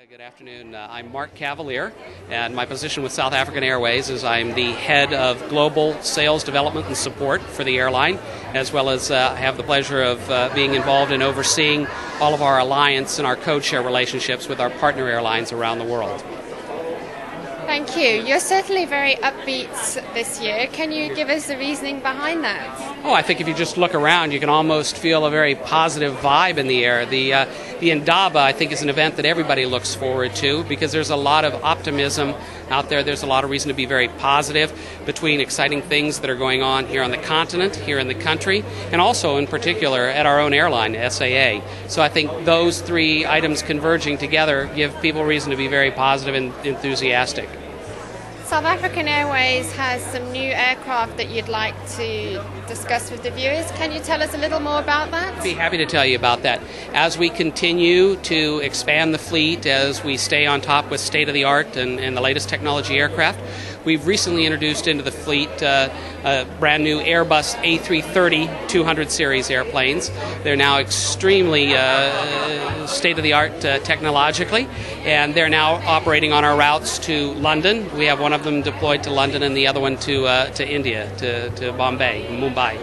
Good afternoon. I'm Marc Cavaliere, and my position with South African Airways is I'm the head of global sales development and support for the airline, as well as have the pleasure of being involved in overseeing all of our alliance and our code-share relationships with our partner airlines around the world. Thank you. You're certainly very upbeat this year. Can you give us the reasoning behind that? Oh, I think if you just look around, you can almost feel a very positive vibe in the air. The Indaba, I think, is an event that everybody looks forward to because there's a lot of optimism out there. There's a lot of reason to be very positive between exciting things that are going on here on the continent, here in the country, and also in particular at our own airline, SAA. So I think those three items converging together give people reason to be very positive and enthusiastic. South African Airways has some new aircraft that you'd like to discuss with the viewers. Can you tell us a little more about that? I'd be happy to tell you about that. As we continue to expand the fleet, as we stay on top with state-of-the-art and the latest technology aircraft, we've recently introduced into the fleet brand new Airbus A330 200 series airplanes. They're now extremely state-of-the-art technologically, and they're now operating on our routes to London. We have one of them deployed to London and the other one to India, to Bombay, Mumbai.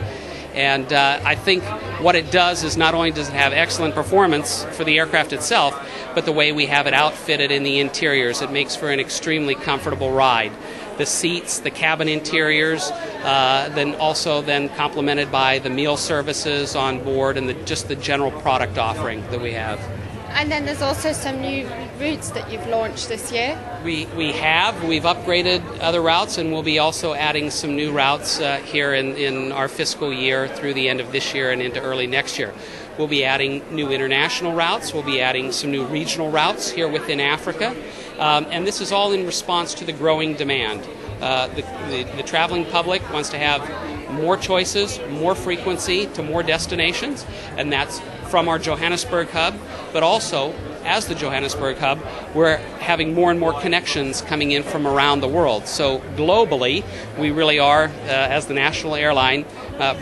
And I think what it does is not only does it have excellent performance for the aircraft itself, but the way we have it outfitted in the interiors, it makes for an extremely comfortable ride. The seats, the cabin interiors, then complemented by the meal services on board and just the general product offering that we have. And then there's also some new routes that you've launched this year. We've upgraded other routes, and we'll be also adding some new routes here in our fiscal year through the end of this year and into early next year. We'll be adding new international routes. We'll be adding some new regional routes here within Africa. And this is all in response to the growing demand. The traveling public wants to have more choices, more frequency to more destinations, and that's from our Johannesburg hub, but also as the Johannesburg hub, we're having more and more connections coming in from around the world. So globally, we really are, as the national airline,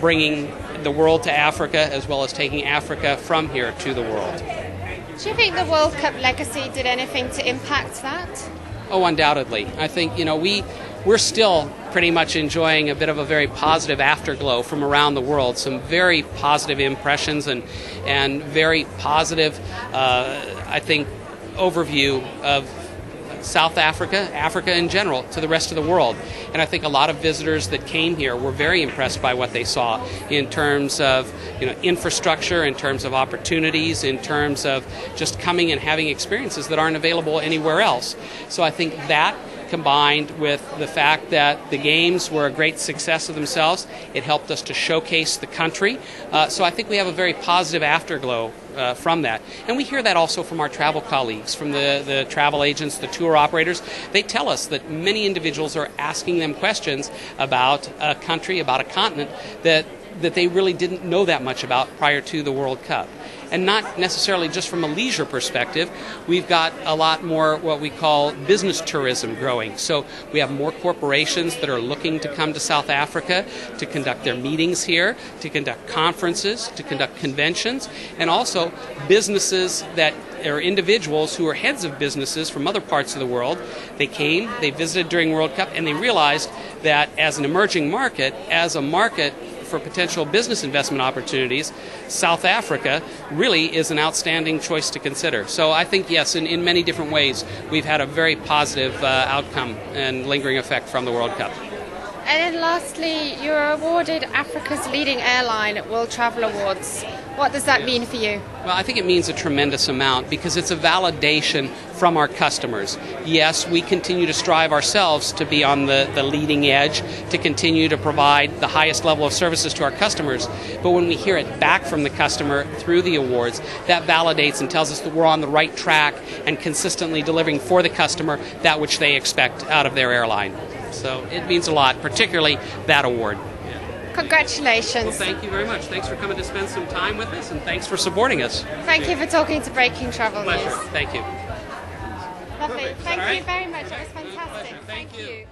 bringing the world to Africa as well as taking Africa from here to the world. Do you think the World Cup legacy did anything to impact that? Oh, undoubtedly. I think, we're still pretty much enjoying a bit of a very positive afterglow from around the world. Some very positive impressions and very positive, I think, overview of South Africa, Africa in general, to the rest of the world. And I think a lot of visitors that came here were very impressed by what they saw in terms of infrastructure, in terms of opportunities, in terms of just coming and having experiences that aren't available anywhere else. So I think that, combined with the fact that the games were a great success of themselves, it helped us to showcase the country. So I think we have a very positive afterglow from that. And we hear that also from our travel colleagues, from the travel agents, the tour operators. They tell us that many individuals are asking them questions about a country, about a continent that they really didn't know that much about prior to the World Cup. And not necessarily just from a leisure perspective, we've got a lot more what we call business tourism growing. So we have more corporations that are looking to come to South Africa to conduct their meetings here, to conduct conferences, to conduct conventions, and also businesses that are individuals who are heads of businesses from other parts of the world. They came, they visited during World Cup, and they realized that as an emerging market, as a market for potential business investment opportunities, South Africa really is an outstanding choice to consider. So I think, yes, in many different ways, we've had a very positive outcome and lingering effect from the World Cup. And then lastly, you were awarded Africa's leading airline at World Travel Awards. What does that mean for you? Well, I think it means a tremendous amount because it's a validation from our customers. Yes, we continue to strive ourselves to be on the leading edge, to continue to provide the highest level of services to our customers. But when we hear it back from the customer through the awards, that validates and tells us that we're on the right track and consistently delivering for the customer that which they expect out of their airline. So it means a lot, particularly that award. Congratulations. Well, thank you very much. Thanks for coming to spend some time with us, and thanks for supporting us. Thank you for talking to Breaking Travel News. Pleasure. Thank you. Lovely. Perfect. Thank All right. you very much. It was fantastic. Thank you.